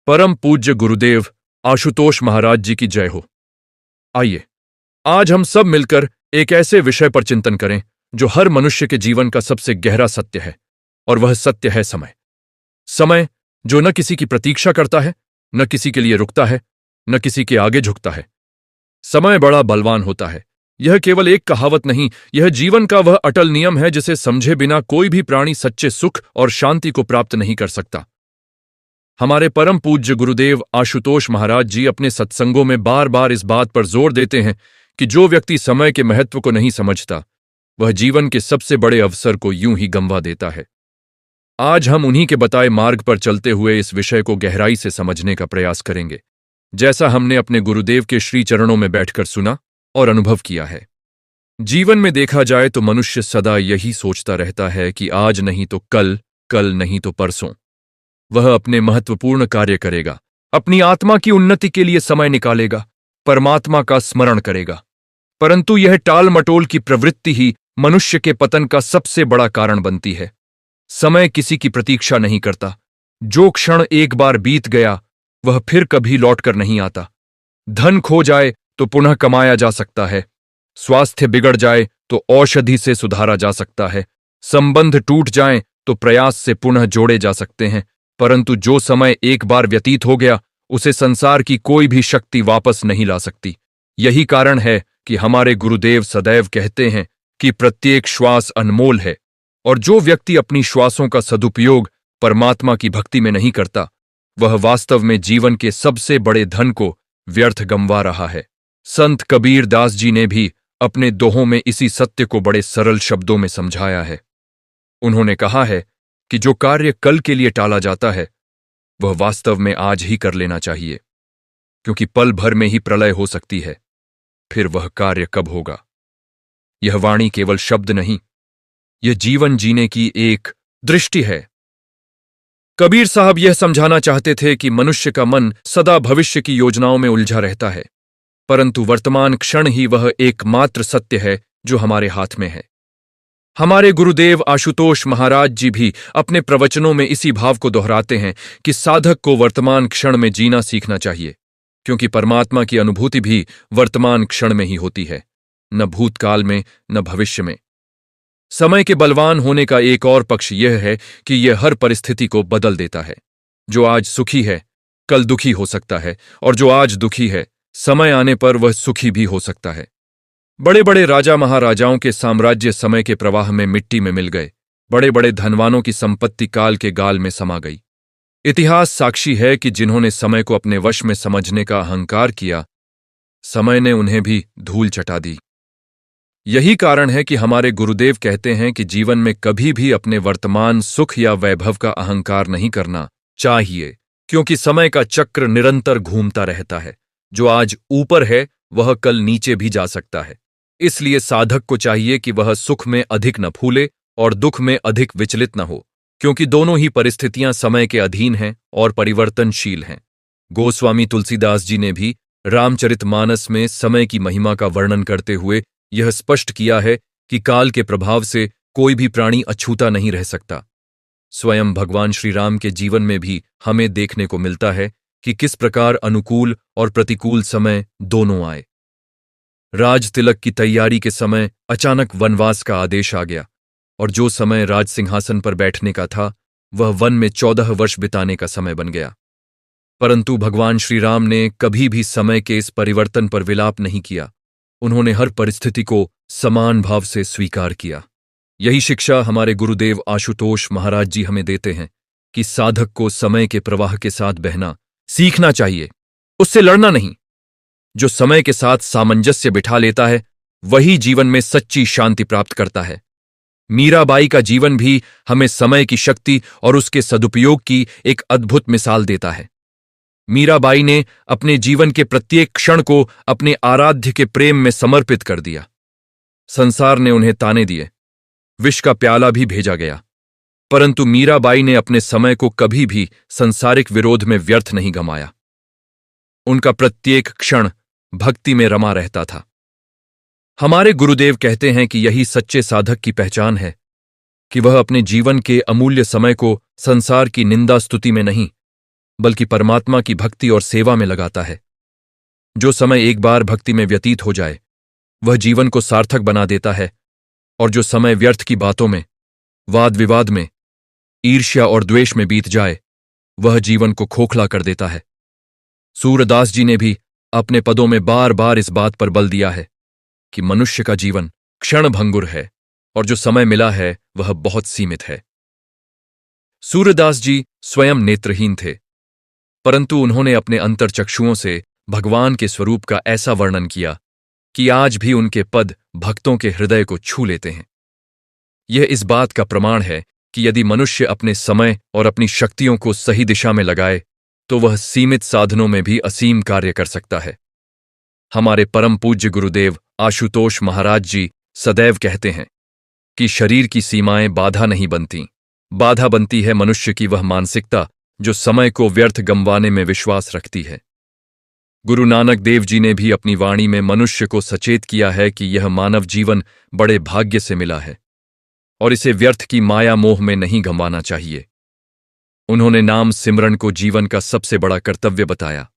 परम पूज्य गुरुदेव आशुतोष महाराज जी की जय हो। आइए आज हम सब मिलकर एक ऐसे विषय पर चिंतन करें जो हर मनुष्य के जीवन का सबसे गहरा सत्य है, और वह सत्य है समय। समय जो न किसी की प्रतीक्षा करता है, न किसी के लिए रुकता है, न किसी के आगे झुकता है। समय बड़ा बलवान होता है। यह केवल एक कहावत नहीं, यह जीवन का वह अटल नियम है जिसे समझे बिना कोई भी प्राणी सच्चे सुख और शांति को प्राप्त नहीं कर सकता। हमारे परम पूज्य गुरुदेव आशुतोष महाराज जी अपने सत्संगों में बार बार इस बात पर जोर देते हैं कि जो व्यक्ति समय के महत्व को नहीं समझता, वह जीवन के सबसे बड़े अवसर को यूं ही गंवा देता है। आज हम उन्हीं के बताए मार्ग पर चलते हुए इस विषय को गहराई से समझने का प्रयास करेंगे, जैसा हमने अपने गुरुदेव के श्री चरणों में बैठकर सुना और अनुभव किया है। जीवन में देखा जाए तो मनुष्य सदा यही सोचता रहता है कि आज नहीं तो कल, कल नहीं तो परसों वह अपने महत्वपूर्ण कार्य करेगा, अपनी आत्मा की उन्नति के लिए समय निकालेगा, परमात्मा का स्मरण करेगा। परंतु यह टाल मटोल की प्रवृत्ति ही मनुष्य के पतन का सबसे बड़ा कारण बनती है। समय किसी की प्रतीक्षा नहीं करता। जो क्षण एक बार बीत गया वह फिर कभी लौटकर नहीं आता। धन खो जाए तो पुनः कमाया जा सकता है, स्वास्थ्य बिगड़ जाए तो औषधि से सुधारा जा सकता है, संबंध टूट जाएं तो प्रयास से पुनः जोड़े जा सकते हैं, परंतु जो समय एक बार व्यतीत हो गया उसे संसार की कोई भी शक्ति वापस नहीं ला सकती। यही कारण है कि हमारे गुरुदेव सदैव कहते हैं कि प्रत्येक श्वास अनमोल है, और जो व्यक्ति अपनी श्वासों का सदुपयोग परमात्मा की भक्ति में नहीं करता, वह वास्तव में जीवन के सबसे बड़े धन को व्यर्थ गंवा रहा है। संत कबीर दास जी ने भी अपने दोहों में इसी सत्य को बड़े सरल शब्दों में समझाया है। उन्होंने कहा है कि जो कार्य कल के लिए टाला जाता है वह वास्तव में आज ही कर लेना चाहिए, क्योंकि पल भर में ही प्रलय हो सकती है, फिर वह कार्य कब होगा। यह वाणी केवल शब्द नहीं, यह जीवन जीने की एक दृष्टि है। कबीर साहब यह समझाना चाहते थे कि मनुष्य का मन सदा भविष्य की योजनाओं में उलझा रहता है, परंतु वर्तमान क्षण ही वह एकमात्र सत्य है जो हमारे हाथ में है। हमारे गुरुदेव आशुतोष महाराज जी भी अपने प्रवचनों में इसी भाव को दोहराते हैं कि साधक को वर्तमान क्षण में जीना सीखना चाहिए, क्योंकि परमात्मा की अनुभूति भी वर्तमान क्षण में ही होती है, न भूतकाल में न भविष्य में। समय के बलवान होने का एक और पक्ष यह है कि यह हर परिस्थिति को बदल देता है। जो आज सुखी है कल दुखी हो सकता है, और जो आज दुखी है समय आने पर वह सुखी भी हो सकता है। बड़े बड़े राजा महाराजाओं के साम्राज्य समय के प्रवाह में मिट्टी में मिल गए। बड़े बड़े धनवानों की संपत्ति काल के गाल में समा गई। इतिहास साक्षी है कि जिन्होंने समय को अपने वश में समझने का अहंकार किया, समय ने उन्हें भी धूल चटा दी। यही कारण है कि हमारे गुरुदेव कहते हैं कि जीवन में कभी भी अपने वर्तमान सुख या वैभव का अहंकार नहीं करना चाहिए, क्योंकि समय का चक्र निरंतर घूमता रहता है। जो आज ऊपर है वह कल नीचे भी जा सकता है। इसलिए साधक को चाहिए कि वह सुख में अधिक न फूले और दुख में अधिक विचलित न हो, क्योंकि दोनों ही परिस्थितियां समय के अधीन हैं और परिवर्तनशील हैं। गोस्वामी तुलसीदास जी ने भी रामचरितमानस में समय की महिमा का वर्णन करते हुए यह स्पष्ट किया है कि काल के प्रभाव से कोई भी प्राणी अछूता नहीं रह सकता। स्वयं भगवान श्री राम के जीवन में भी हमें देखने को मिलता है कि किस प्रकार अनुकूल और प्रतिकूल समय दोनों आए। राज तिलक की तैयारी के समय अचानक वनवास का आदेश आ गया, और जो समय राज सिंहासन पर बैठने का था वह वन में 14 वर्ष बिताने का समय बन गया। परंतु भगवान श्री राम ने कभी भी समय के इस परिवर्तन पर विलाप नहीं किया। उन्होंने हर परिस्थिति को समान भाव से स्वीकार किया। यही शिक्षा हमारे गुरुदेव आशुतोष महाराज जी हमें देते हैं कि साधक को समय के प्रवाह के साथ बहना सीखना चाहिए, उससे लड़ना नहीं। जो समय के साथ सामंजस्य बिठा लेता है वही जीवन में सच्ची शांति प्राप्त करता है। मीराबाई का जीवन भी हमें समय की शक्ति और उसके सदुपयोग की एक अद्भुत मिसाल देता है। मीराबाई ने अपने जीवन के प्रत्येक क्षण को अपने आराध्य के प्रेम में समर्पित कर दिया। संसार ने उन्हें ताने दिए, विष का प्याला भी भेजा गया, परंतु मीराबाई ने अपने समय को कभी भी संसारिक विरोध में व्यर्थ नहीं गंवाया। उनका प्रत्येक क्षण भक्ति में रमा रहता था। हमारे गुरुदेव कहते हैं कि यही सच्चे साधक की पहचान है कि वह अपने जीवन के अमूल्य समय को संसार की निंदा स्तुति में नहीं, बल्कि परमात्मा की भक्ति और सेवा में लगाता है। जो समय एक बार भक्ति में व्यतीत हो जाए वह जीवन को सार्थक बना देता है, और जो समय व्यर्थ की बातों में, वाद विवाद में, ईर्ष्या और द्वेष में बीत जाए वह जीवन को खोखला कर देता है। सूरदास जी ने भी अपने पदों में बार बार इस बात पर बल दिया है कि मनुष्य का जीवन क्षणभंगुर है और जो समय मिला है वह बहुत सीमित है। सूरदास जी स्वयं नेत्रहीन थे, परंतु उन्होंने अपने अंतर्चक्षुओं से भगवान के स्वरूप का ऐसा वर्णन किया कि आज भी उनके पद भक्तों के हृदय को छू लेते हैं। यह इस बात का प्रमाण है कि यदि मनुष्य अपने समय और अपनी शक्तियों को सही दिशा में लगाए तो वह सीमित साधनों में भी असीम कार्य कर सकता है। हमारे परम पूज्य गुरुदेव आशुतोष महाराज जी सदैव कहते हैं कि शरीर की सीमाएं बाधा नहीं बनती, बाधा बनती है मनुष्य की वह मानसिकता जो समय को व्यर्थ गंवाने में विश्वास रखती है। गुरु नानक देव जी ने भी अपनी वाणी में मनुष्य को सचेत किया है कि यह मानव जीवन बड़े भाग्य से मिला है और इसे व्यर्थ की माया मोह में नहीं गंवाना चाहिए। उन्होंने नाम सिमरन को जीवन का सबसे बड़ा कर्तव्य बताया,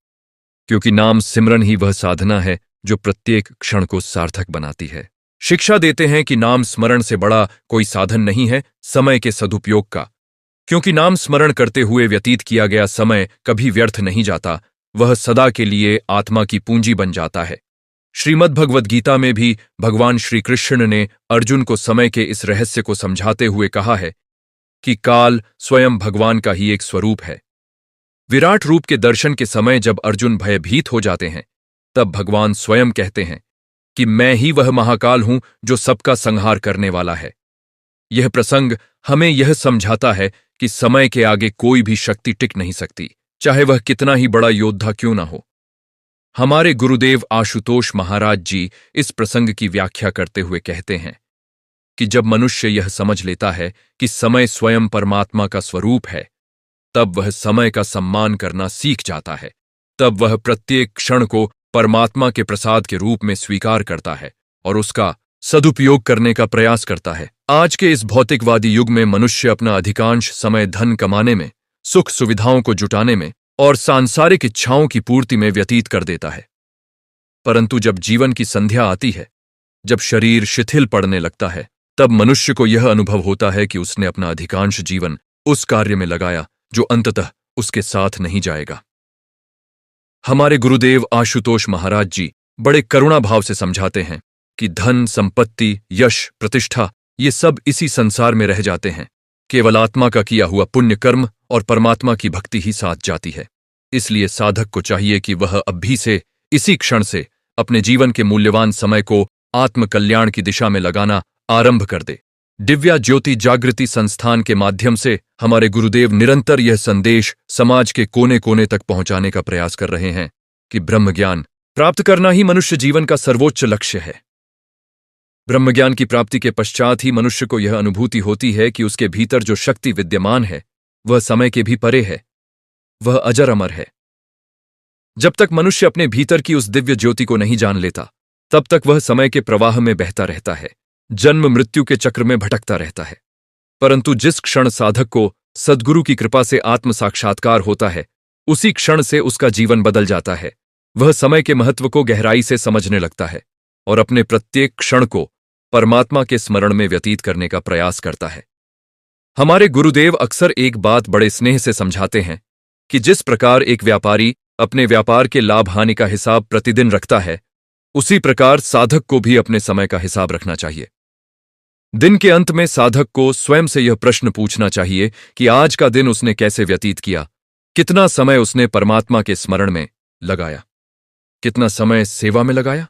क्योंकि नाम सिमरन ही वह साधना है जो प्रत्येक क्षण को सार्थक बनाती है। शिक्षा देते हैं कि नाम स्मरण से बड़ा कोई साधन नहीं है समय के सदुपयोग का, क्योंकि नाम स्मरण करते हुए व्यतीत किया गया समय कभी व्यर्थ नहीं जाता, वह सदा के लिए आत्मा की पूंजी बन जाता है। श्रीमद् भगवद गीता में भी भगवान श्री कृष्ण ने अर्जुन को समय के इस रहस्य को समझाते हुए कहा है कि काल स्वयं भगवान का ही एक स्वरूप है। विराट रूप के दर्शन के समय जब अर्जुन भयभीत हो जाते हैं तब भगवान स्वयं कहते हैं कि मैं ही वह महाकाल हूं जो सबका संहार करने वाला है। यह प्रसंग हमें यह समझाता है कि समय के आगे कोई भी शक्ति टिक नहीं सकती, चाहे वह कितना ही बड़ा योद्धा क्यों ना हो। हमारे गुरुदेव आशुतोष महाराज जी इस प्रसंग की व्याख्या करते हुए कहते हैं कि जब मनुष्य यह समझ लेता है कि समय स्वयं परमात्मा का स्वरूप है, तब वह समय का सम्मान करना सीख जाता है। तब वह प्रत्येक क्षण को परमात्मा के प्रसाद के रूप में स्वीकार करता है और उसका सदुपयोग करने का प्रयास करता है। आज के इस भौतिकवादी युग में मनुष्य अपना अधिकांश समय धन कमाने में, सुख सुविधाओं को जुटाने में और सांसारिक इच्छाओं की पूर्ति में व्यतीत कर देता है। परंतु जब जीवन की संध्या आती है, जब शरीर शिथिल पड़ने लगता है, तब मनुष्य को यह अनुभव होता है कि उसने अपना अधिकांश जीवन उस कार्य में लगाया जो अंततः उसके साथ नहीं जाएगा। हमारे गुरुदेव आशुतोष महाराज जी बड़े करुणा भाव से समझाते हैं कि धन, संपत्ति, यश, प्रतिष्ठा ये सब इसी संसार में रह जाते हैं। केवल आत्मा का किया हुआ पुण्य कर्म और परमात्मा की भक्ति ही साथ जाती है। इसलिए साधक को चाहिए कि वह अभी से, इसी क्षण से अपने जीवन के मूल्यवान समय को आत्मकल्याण की दिशा में लगाना आरंभ कर दे। दिव्या ज्योति जागृति संस्थान के माध्यम से हमारे गुरुदेव निरंतर यह संदेश समाज के कोने कोने तक पहुंचाने का प्रयास कर रहे हैं कि ब्रह्म ज्ञान प्राप्त करना ही मनुष्य जीवन का सर्वोच्च लक्ष्य है। ब्रह्म ज्ञान की प्राप्ति के पश्चात ही मनुष्य को यह अनुभूति होती है कि उसके भीतर जो शक्ति विद्यमान है वह समय के भी परे है, वह अजर अमर है। जब तक मनुष्य अपने भीतर की उस दिव्य ज्योति को नहीं जान लेता, तब तक वह समय के प्रवाह में बहता रहता है, जन्म मृत्यु के चक्र में भटकता रहता है। परंतु जिस क्षण साधक को सद्गुरु की कृपा से आत्म साक्षात्कार होता है, उसी क्षण से उसका जीवन बदल जाता है। वह समय के महत्व को गहराई से समझने लगता है और अपने प्रत्येक क्षण को परमात्मा के स्मरण में व्यतीत करने का प्रयास करता है। हमारे गुरुदेव अक्सर एक बात बड़े स्नेह से समझाते हैं कि जिस प्रकार एक व्यापारी अपने व्यापार के लाभ हानि का हिसाब प्रतिदिन रखता है, उसी प्रकार साधक को भी अपने समय का हिसाब रखना चाहिए। दिन के अंत में साधक को स्वयं से यह प्रश्न पूछना चाहिए कि आज का दिन उसने कैसे व्यतीत किया, कितना समय उसने परमात्मा के स्मरण में लगाया, कितना समय सेवा में लगाया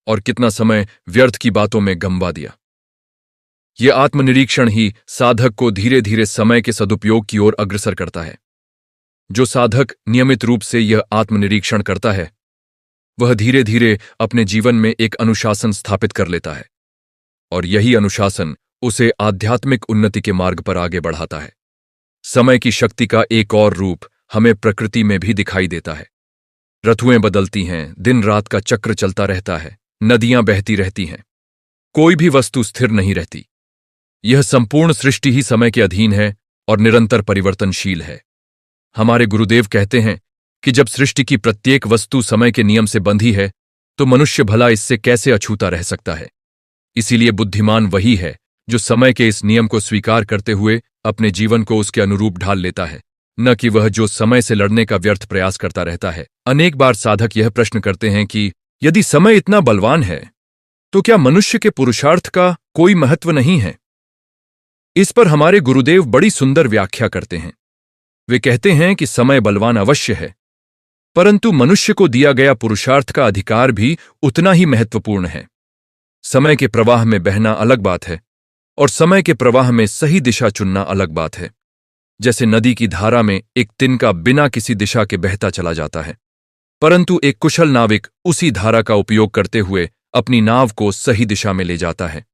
और कितना समय व्यर्थ की बातों में गंवा दिया। यह आत्मनिरीक्षण ही साधक को धीरे धीरे समय के सदुपयोग की ओर अग्रसर करता है। जो साधक नियमित रूप से यह आत्मनिरीक्षण करता है, वह धीरे धीरे अपने जीवन में एक अनुशासन स्थापित कर लेता है और यही अनुशासन उसे आध्यात्मिक उन्नति के मार्ग पर आगे बढ़ाता है। समय की शक्ति का एक और रूप हमें प्रकृति में भी दिखाई देता है। ऋतुएं बदलती हैं, दिन रात का चक्र चलता रहता है, नदियां बहती रहती हैं, कोई भी वस्तु स्थिर नहीं रहती। यह संपूर्ण सृष्टि ही समय के अधीन है और निरंतर परिवर्तनशील है। हमारे गुरुदेव कहते हैं कि जब सृष्टि की प्रत्येक वस्तु समय के नियम से बंधी है तो मनुष्य भला इससे कैसे अछूता रह सकता है। इसीलिए बुद्धिमान वही है जो समय के इस नियम को स्वीकार करते हुए अपने जीवन को उसके अनुरूप ढाल लेता है, न कि वह जो समय से लड़ने का व्यर्थ प्रयास करता रहता है। अनेक बार साधक यह प्रश्न करते हैं कि यदि समय इतना बलवान है तो क्या मनुष्य के पुरुषार्थ का कोई महत्व नहीं है। इस पर हमारे गुरुदेव बड़ी सुंदर व्याख्या करते हैं। वे कहते हैं कि समय बलवान अवश्य है, परंतु मनुष्य को दिया गया पुरुषार्थ का अधिकार भी उतना ही महत्वपूर्ण है। समय के प्रवाह में बहना अलग बात है और समय के प्रवाह में सही दिशा चुनना अलग बात है। जैसे नदी की धारा में एक तिनका बिना किसी दिशा के बहता चला जाता है, परंतु एक कुशल नाविक उसी धारा का उपयोग करते हुए अपनी नाव को सही दिशा में ले जाता है।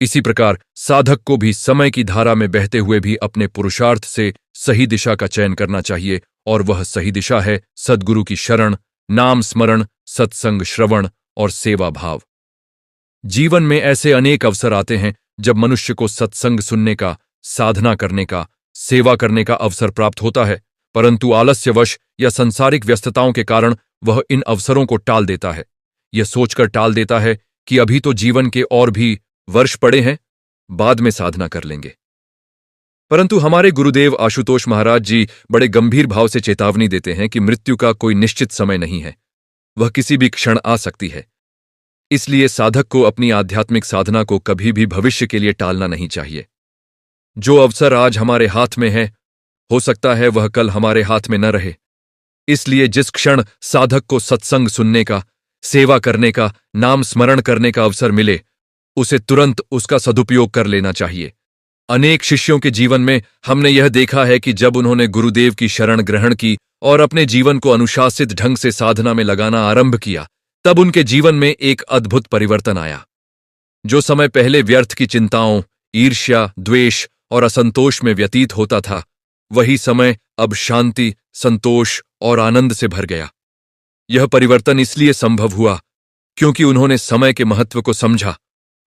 इसी प्रकार साधक को भी समय की धारा में बहते हुए भी अपने पुरुषार्थ से सही दिशा का चयन करना चाहिए, और वह सही दिशा है सद्गुरु की शरण, नाम स्मरण, सत्संग श्रवण और सेवा भाव। जीवन में ऐसे अनेक अवसर आते हैं जब मनुष्य को सत्संग सुनने का, साधना करने का, सेवा करने का अवसर प्राप्त होता है, परंतु आलस्यवश या सांसारिक व्यस्तताओं के कारण वह इन अवसरों को टाल देता है। यह सोचकर टाल देता है कि अभी तो जीवन के और भी वर्ष पड़े हैं, बाद में साधना कर लेंगे। परंतु हमारे गुरुदेव आशुतोष महाराज जी बड़े गंभीर भाव से चेतावनी देते हैं कि मृत्यु का कोई निश्चित समय नहीं है, वह किसी भी क्षण आ सकती है। इसलिए साधक को अपनी आध्यात्मिक साधना को कभी भी भविष्य के लिए टालना नहीं चाहिए। जो अवसर आज हमारे हाथ में है, हो सकता है वह कल हमारे हाथ में न रहे। इसलिए जिस क्षण साधक को सत्संग सुनने का, सेवा करने का, नाम स्मरण करने का अवसर मिले, उसे तुरंत उसका सदुपयोग कर लेना चाहिए। अनेक शिष्यों के जीवन में हमने यह देखा है कि जब उन्होंने गुरुदेव की शरण ग्रहण की और अपने जीवन को अनुशासित ढंग से साधना में लगाना आरंभ किया, तब उनके जीवन में एक अद्भुत परिवर्तन आया। जो समय पहले व्यर्थ की चिंताओं, ईर्ष्या, द्वेष और असंतोष में व्यतीत होता था, वही समय अब शांति, संतोष और आनंद से भर गया। यह परिवर्तन इसलिए संभव हुआ क्योंकि उन्होंने समय के महत्व को समझा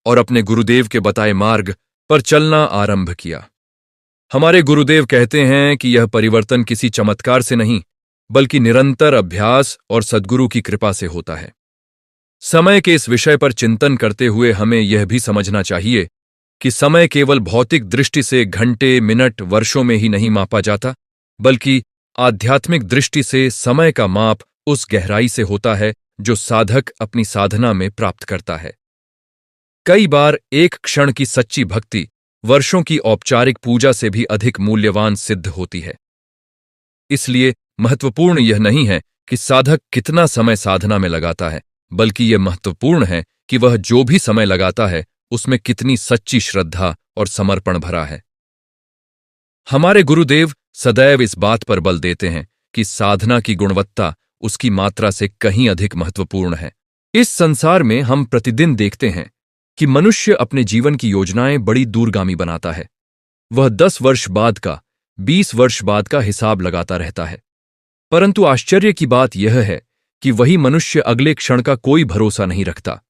और अपने गुरुदेव के बताए मार्ग पर चलना आरंभ किया। हमारे गुरुदेव कहते हैं कि यह परिवर्तन किसी चमत्कार से नहीं, बल्कि निरंतर अभ्यास और सद्गुरु की कृपा से होता है। समय के इस विषय पर चिंतन करते हुए हमें यह भी समझना चाहिए कि समय केवल भौतिक दृष्टि से घंटे, मिनट, वर्षों में ही नहीं मापा जाता, बल्कि आध्यात्मिक दृष्टि से समय का माप उस गहराई से होता है जो साधक अपनी साधना में प्राप्त करता है। कई बार एक क्षण की सच्ची भक्ति वर्षों की औपचारिक पूजा से भी अधिक मूल्यवान सिद्ध होती है। इसलिए महत्वपूर्ण यह नहीं है कि साधक कितना समय साधना में लगाता है, बल्कि यह महत्वपूर्ण है कि वह जो भी समय लगाता है उसमें कितनी सच्ची श्रद्धा और समर्पण भरा है। हमारे गुरुदेव सदैव इस बात पर बल देते हैं कि साधना की गुणवत्ता उसकी मात्रा से कहीं अधिक महत्वपूर्ण है। इस संसार में हम प्रतिदिन देखते हैं कि मनुष्य अपने जीवन की योजनाएं बड़ी दूरगामी बनाता है। वह 10 वर्ष बाद का, 20 वर्ष बाद का हिसाब लगाता रहता है, परंतु आश्चर्य की बात यह है कि वही मनुष्य अगले क्षण का कोई भरोसा नहीं रखता।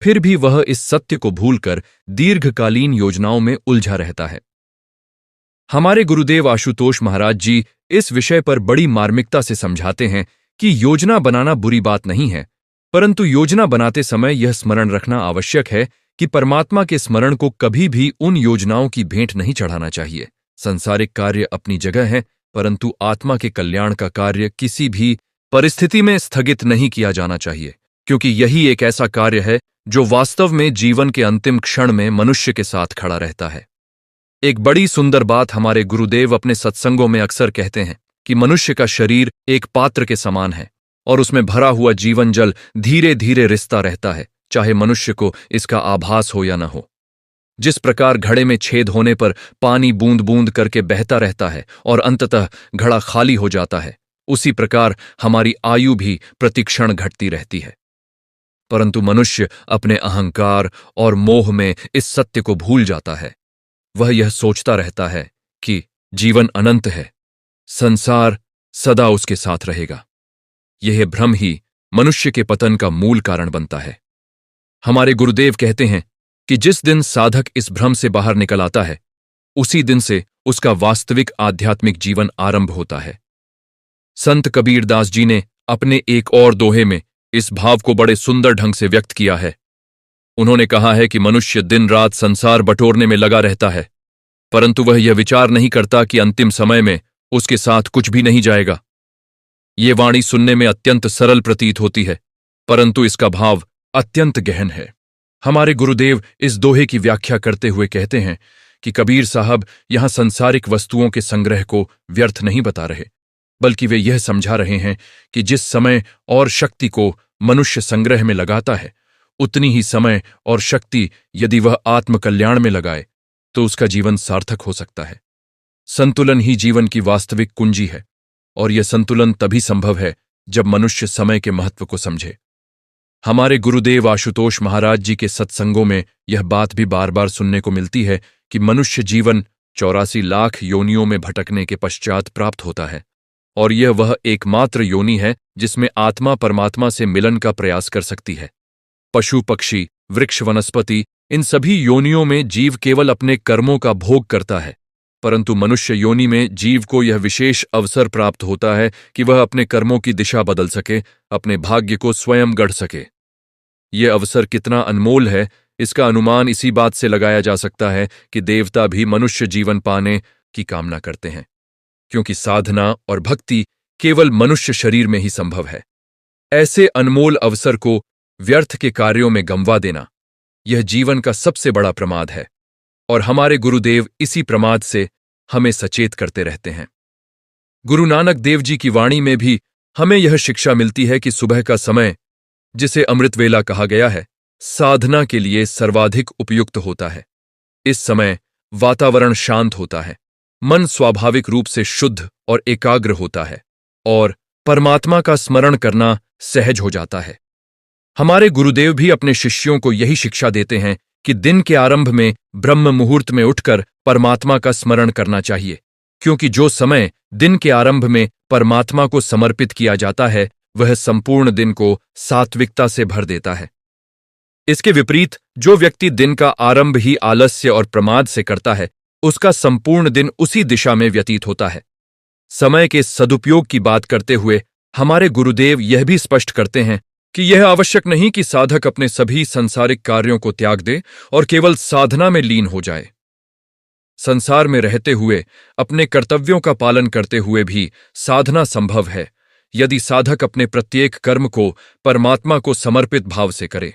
फिर भी वह इस सत्य को भूलकर दीर्घकालीन योजनाओं में उलझा रहता है। हमारे गुरुदेव आशुतोष महाराज जी इस विषय पर बड़ी मार्मिकता से समझाते हैं कि योजना बनाना बुरी बात नहीं है, परंतु योजना बनाते समय यह स्मरण रखना आवश्यक है कि परमात्मा के स्मरण को कभी भी उन योजनाओं की भेंट नहीं चढ़ाना चाहिए। सांसारिक कार्य अपनी जगह है, परंतु आत्मा के कल्याण का कार्य किसी भी परिस्थिति में स्थगित नहीं किया जाना चाहिए, क्योंकि यही एक ऐसा कार्य है जो वास्तव में जीवन के अंतिम क्षण में मनुष्य के साथ खड़ा रहता है। एक बड़ी सुंदर बात हमारे गुरुदेव अपने सत्संगों में अक्सर कहते हैं कि मनुष्य का शरीर एक पात्र के समान है और उसमें भरा हुआ जीवन जल धीरे धीरे रिसता रहता है, चाहे मनुष्य को इसका आभास हो या न हो। जिस प्रकार घड़े में छेद होने पर पानी बूंद बूंद करके बहता रहता है और अंततः घड़ा खाली हो जाता है, उसी प्रकार हमारी आयु भी प्रतिक्षण घटती रहती है। परंतु मनुष्य अपने अहंकार और मोह में इस सत्य को भूल जाता है। वह यह सोचता रहता है कि जीवन अनंत है, संसार सदा उसके साथ रहेगा। यह भ्रम ही मनुष्य के पतन का मूल कारण बनता है। हमारे गुरुदेव कहते हैं कि जिस दिन साधक इस भ्रम से बाहर निकल आता है, उसी दिन से उसका वास्तविक आध्यात्मिक जीवन आरंभ होता है। संत कबीर दास जी ने अपने एक और दोहे में इस भाव को बड़े सुंदर ढंग से व्यक्त किया है। उन्होंने कहा है कि मनुष्य दिन रात संसार बटोरने में लगा रहता है, परंतु वह यह विचार नहीं करता कि अंतिम समय में उसके साथ कुछ भी नहीं जाएगा। ये वाणी सुनने में अत्यंत सरल प्रतीत होती है, परंतु इसका भाव अत्यंत गहन है। हमारे गुरुदेव इस दोहे की व्याख्या करते हुए कहते हैं कि कबीर साहब यहां संसारिक वस्तुओं के संग्रह को व्यर्थ नहीं बता रहे, बल्कि वे यह समझा रहे हैं कि जिस समय और शक्ति को मनुष्य संग्रह में लगाता है, उतनी ही समय और शक्ति यदि वह आत्मकल्याण में लगाए तो उसका जीवन सार्थक हो सकता है। संतुलन ही जीवन की वास्तविक कुंजी है, और यह संतुलन तभी संभव है जब मनुष्य समय के महत्व को समझे। हमारे गुरुदेव आशुतोष महाराज जी के सत्संगों में यह बात भी बार बार सुनने को मिलती है कि मनुष्य जीवन 84 लाख योनियों में भटकने के पश्चात प्राप्त होता है, और यह वह एकमात्र योनि है जिसमें आत्मा परमात्मा से मिलन का प्रयास कर सकती है। पशु पक्षी, वृक्ष, वनस्पति, इन सभी योनियों में जीव केवल अपने कर्मों का भोग करता है, परंतु मनुष्य योनि में जीव को यह विशेष अवसर प्राप्त होता है कि वह अपने कर्मों की दिशा बदल सके, अपने भाग्य को स्वयं गढ़ सके। यह अवसर कितना अनमोल है, इसका अनुमान इसी बात से लगाया जा सकता है कि देवता भी मनुष्य जीवन पाने की कामना करते हैं, क्योंकि साधना और भक्ति केवल मनुष्य शरीर में ही संभव है। ऐसे अनमोल अवसर को व्यर्थ के कार्यों में गंवा देना, यह जीवन का सबसे बड़ा प्रमाद है, और हमारे गुरुदेव इसी प्रमाद से हमें सचेत करते रहते हैं। गुरु नानक देव जी की वाणी में भी हमें यह शिक्षा मिलती है कि सुबह का समय, जिसे अमृत वेला कहा गया है, साधना के लिए सर्वाधिक उपयुक्त होता है। इस समय वातावरण शांत होता है, मन स्वाभाविक रूप से शुद्ध और एकाग्र होता है, और परमात्मा का स्मरण करना सहज हो जाता है। हमारे गुरुदेव भी अपने शिष्यों को यही शिक्षा देते हैं कि दिन के आरंभ में ब्रह्म मुहूर्त में उठकर परमात्मा का स्मरण करना चाहिए, क्योंकि जो समय दिन के आरंभ में परमात्मा को समर्पित किया जाता है, वह संपूर्ण दिन को सात्विकता से भर देता है। इसके विपरीत जो व्यक्ति दिन का आरंभ ही आलस्य और प्रमाद से करता है, उसका संपूर्ण दिन उसी दिशा में व्यतीत होता है। समय के सदुपयोग की बात करते हुए हमारे गुरुदेव यह भी स्पष्ट करते हैं कि यह आवश्यक नहीं कि साधक अपने सभी सांसारिक कार्यों को त्याग दे और केवल साधना में लीन हो जाए। संसार में रहते हुए अपने कर्तव्यों का पालन करते हुए भी साधना संभव है, यदि साधक अपने प्रत्येक कर्म को परमात्मा को समर्पित भाव से करे।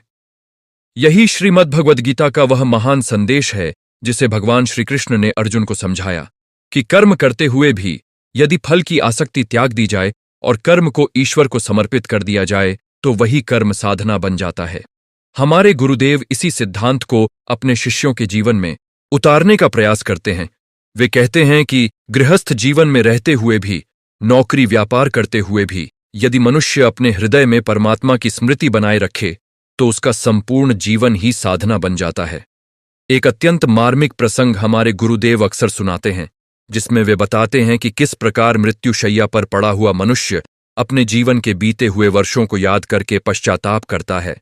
यही श्रीमद्भगवद्गीता का वह महान संदेश है जिसे भगवान श्री कृष्ण ने अर्जुन को समझाया कि कर्म करते हुए भी यदि फल की आसक्ति त्याग दी जाए और कर्म को ईश्वर को समर्पित कर दिया जाए तो वही कर्म साधना बन जाता है। हमारे गुरुदेव इसी सिद्धांत को अपने शिष्यों के जीवन में उतारने का प्रयास करते हैं। वे कहते हैं कि गृहस्थ जीवन में रहते हुए भी, नौकरी व्यापार करते हुए भी यदि मनुष्य अपने हृदय में परमात्मा की स्मृति बनाए रखे तो उसका संपूर्ण जीवन ही साधना बन जाता है। एक अत्यंत मार्मिक प्रसंग हमारे गुरुदेव अक्सर सुनाते हैं, जिसमें वे बताते हैं कि किस प्रकार मृत्युशैया पर पड़ा हुआ मनुष्य अपने जीवन के बीते हुए वर्षों को याद करके पश्चाताप करता है।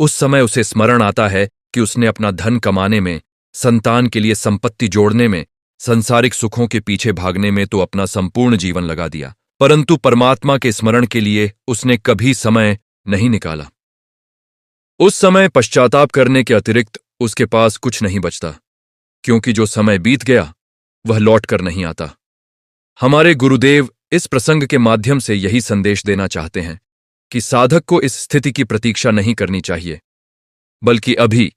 उस समय उसे स्मरण आता है कि उसने अपना धन कमाने में, संतान के लिए संपत्ति जोड़ने में, संसारिक सुखों के पीछे भागने में तो अपना संपूर्ण जीवन लगा दिया, परंतु परमात्मा के स्मरण के लिए उसने कभी समय नहीं निकाला। उस समय पश्चाताप करने के अतिरिक्त उसके पास कुछ नहीं बचता, क्योंकि जो समय बीत गया वह लौट कर नहीं आता। हमारे गुरुदेव इस प्रसंग के माध्यम से यही संदेश देना चाहते हैं कि साधक को इस स्थिति की प्रतीक्षा नहीं करनी चाहिए, बल्कि अभी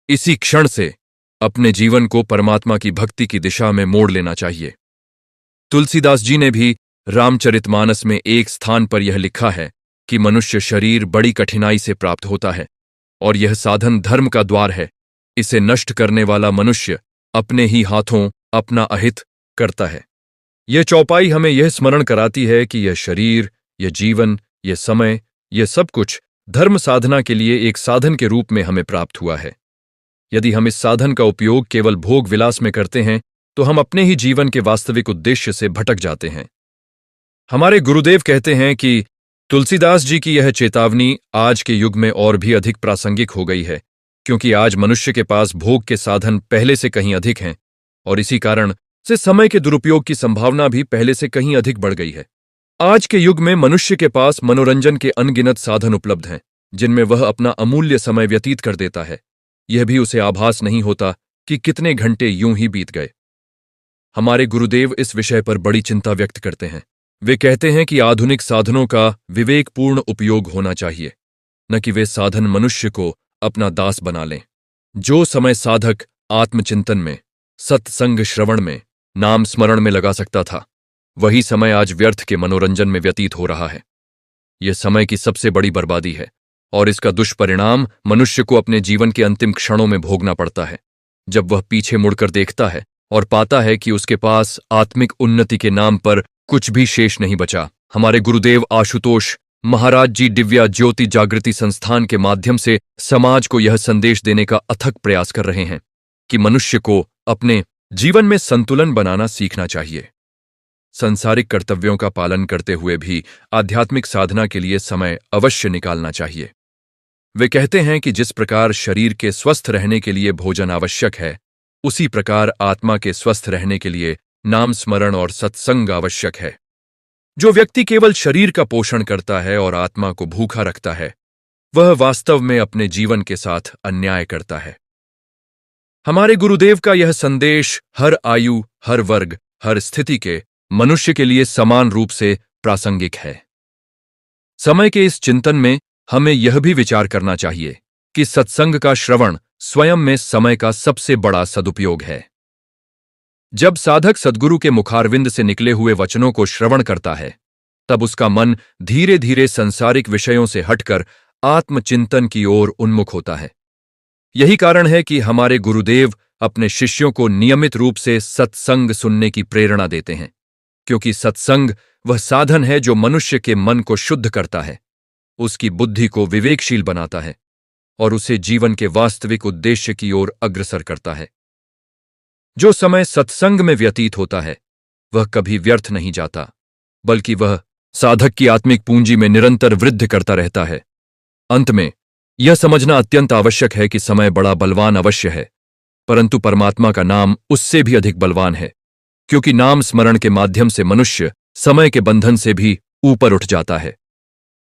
इसी क्षण से अपने जीवन को परमात्मा की भक्ति की दिशा में मोड़ लेना चाहिए। तुलसीदास जी ने भी रामचरितमानस में एक स्थान पर यह लिखा है कि मनुष्य शरीर बड़ी कठिनाई से प्राप्त होता है और यह साधन धर्म का द्वार है। इसे नष्ट करने वाला मनुष्य अपने ही हाथों अपना अहित करता है। यह चौपाई हमें यह स्मरण कराती है कि यह शरीर, यह जीवन, यह समय, यह सब कुछ धर्म साधना के लिए एक साधन के रूप में हमें प्राप्त हुआ है। यदि हम इस साधन का उपयोग केवल भोग विलास में करते हैं तो हम अपने ही जीवन के वास्तविक उद्देश्य से भटक जाते हैं। हमारे गुरुदेव कहते हैं कि तुलसीदास जी की यह चेतावनी आज के युग में और भी अधिक प्रासंगिक हो गई है, क्योंकि आज मनुष्य के पास भोग के साधन पहले से कहीं अधिक हैं और इसी कारण से समय के दुरुपयोग की संभावना भी पहले से कहीं अधिक बढ़ गई है। आज के युग में मनुष्य के पास मनोरंजन के अनगिनत साधन उपलब्ध हैं, जिनमें वह अपना अमूल्य समय व्यतीत कर देता है। यह भी उसे आभास नहीं होता कि कितने घंटे यूं ही बीत गए। हमारे गुरुदेव इस विषय पर बड़ी चिंता व्यक्त करते हैं। वे कहते हैं कि आधुनिक साधनों का विवेकपूर्ण उपयोग होना चाहिए, न कि वे साधन मनुष्य को अपना दास बना लें। जो समय साधक आत्मचिंतन में, सत्संग श्रवण में, नाम स्मरण में लगा सकता था, वही समय आज व्यर्थ के मनोरंजन में व्यतीत हो रहा है। यह समय की सबसे बड़ी बर्बादी है और इसका दुष्परिणाम मनुष्य को अपने जीवन के अंतिम क्षणों में भोगना पड़ता है, जब वह पीछे मुड़कर देखता है और पाता है कि उसके पास आत्मिक उन्नति के नाम पर कुछ भी शेष नहीं बचा। हमारे गुरुदेव आशुतोष महाराज जी दिव्या ज्योति जागृति संस्थान के माध्यम से समाज को यह संदेश देने का अथक प्रयास कर रहे हैं कि मनुष्य को अपने जीवन में संतुलन बनाना सीखना चाहिए। संसारिक कर्तव्यों का पालन करते हुए भी आध्यात्मिक साधना के लिए समय अवश्य निकालना चाहिए। वे कहते हैं कि जिस प्रकार शरीर के स्वस्थ रहने के लिए भोजन आवश्यक है, उसी प्रकार आत्मा के स्वस्थ रहने के लिए नाम स्मरण और सत्संग आवश्यक है। जो व्यक्ति केवल शरीर का पोषण करता है और आत्मा को भूखा रखता है, वह वास्तव में अपने जीवन के साथ अन्याय करता है। हमारे गुरुदेव का यह संदेश हर आयु, हर वर्ग, हर स्थिति के मनुष्य के लिए समान रूप से प्रासंगिक है। समय के इस चिंतन में हमें यह भी विचार करना चाहिए कि सत्संग का श्रवण स्वयं में समय का सबसे बड़ा सदुपयोग है। जब साधक सद्गुरु के मुखारविंद से निकले हुए वचनों को श्रवण करता है, तब उसका मन धीरे धीरे सांसारिक विषयों से हटकर आत्मचिंतन की ओर उन्मुख होता है। यही कारण है कि हमारे गुरुदेव अपने शिष्यों को नियमित रूप से सत्संग सुनने की प्रेरणा देते हैं, क्योंकि सत्संग वह साधन है जो मनुष्य के मन को शुद्ध करता है, उसकी बुद्धि को विवेकशील बनाता है और उसे जीवन के वास्तविक उद्देश्य की ओर अग्रसर करता है। जो समय सत्संग में व्यतीत होता है, वह कभी व्यर्थ नहीं जाता, बल्कि वह साधक की आत्मिक पूंजी में निरंतर वृद्धि करता रहता है। अंत में यह समझना अत्यंत आवश्यक है कि समय बड़ा बलवान अवश्य है, परंतु परमात्मा का नाम उससे भी अधिक बलवान है, क्योंकि नाम स्मरण के माध्यम से मनुष्य समय के बंधन से भी ऊपर उठ जाता है।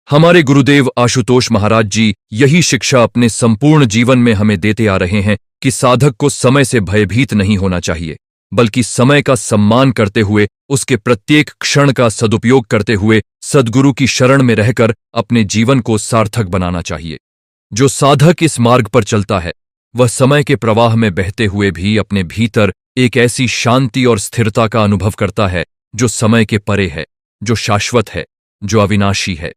हमारे गुरुदेव आशुतोष महाराज जी यही शिक्षा अपने संपूर्ण जीवन में हमें देते आ रहे हैं कि साधक को समय से भयभीत नहीं होना चाहिए, बल्कि समय का सम्मान करते हुए, उसके प्रत्येक क्षण का सदुपयोग करते हुए सद्गुरु की शरण में रहकर अपने जीवन को सार्थक बनाना चाहिए। जो साधक इस मार्ग पर चलता है, वह समय के प्रवाह में बहते हुए भी अपने भीतर एक ऐसी शांति और स्थिरता का अनुभव करता है जो समय के परे है, जो शाश्वत है, जो अविनाशी है।